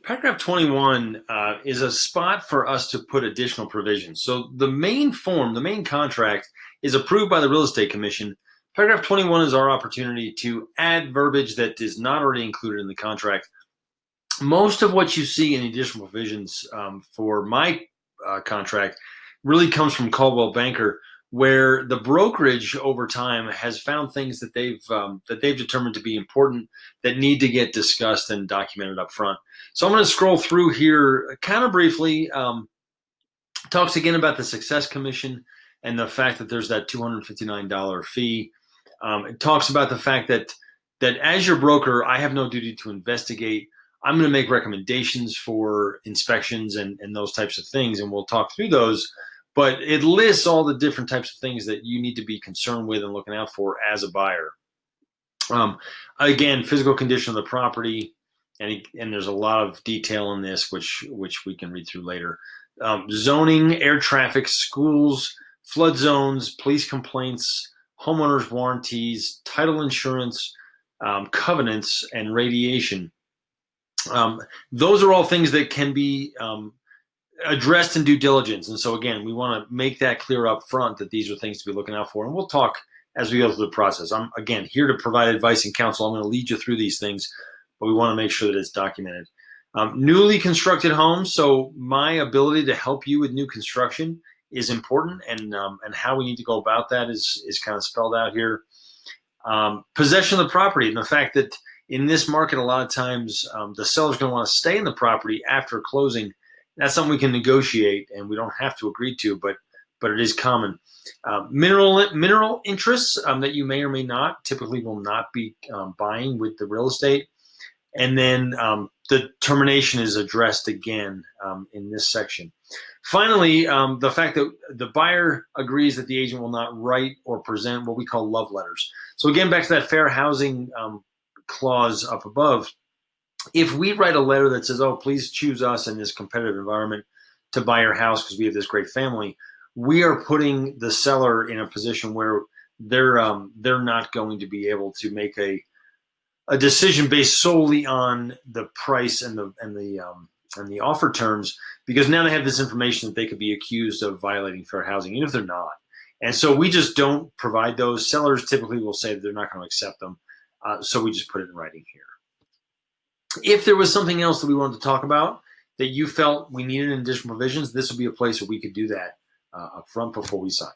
Paragraph 21 is a spot for us to put additional provisions. So the main form, the main contract is approved by the Real Estate Commission. Paragraph 21 is our opportunity to add verbiage that is not already included in the contract. Most of what you see in additional provisions for my contract really comes from Coldwell Banker, where the brokerage over time has found things that they've determined to be important that need to get discussed and documented up front. So I'm going to scroll through here kind of briefly. Talks again about the Success Commission and the fact that there's that $259 fee. It talks about the fact that as your broker, I have no duty to investigate. I'm going to make recommendations for inspections and those types of things, and we'll talk through those. But it lists all the different types of things that you need to be concerned with and looking out for as a buyer. Again, physical condition of the property, and there's a lot of detail in this, which we can read through later. Zoning, air traffic, schools, flood zones, police complaints, homeowners warranties, title insurance, covenants, and radiation. Those are all things that can be addressed in due diligence. And so again, we want to make that clear up front that these are things to be looking out for. And we'll talk as we go through the process. I'm, again, here to provide advice and counsel. I'm going to lead you through these things, but we want to make sure that it's documented. Newly constructed homes. So my ability to help you with new construction is important, and how we need to go about that is kind of spelled out here. Possession of the property, and the fact that in this market, a lot of times the seller's going to want to stay in the property after closing. That's something we can negotiate, and we don't have to agree to, but it is common. Mineral interests that you may or may not typically will not be buying with the real estate. And then the termination is addressed again in this section. Finally, the fact that the buyer agrees that the agent will not write or present what we call love letters. So again, back to that fair housing clause up above. If we write a letter that says, oh, please choose us in this competitive environment to buy your house because we have this great family, we are putting the seller in a position where they're not going to be able to make a decision based solely on the price and the offer terms, because now they have this information that they could be accused of violating fair housing, even if they're not. And so we just don't provide those. Sellers typically will say that they're not going to accept them. So we just put it in writing here. If there was something else that we wanted to talk about that you felt we needed in additional provisions, this would be a place where we could do that up front before we sign.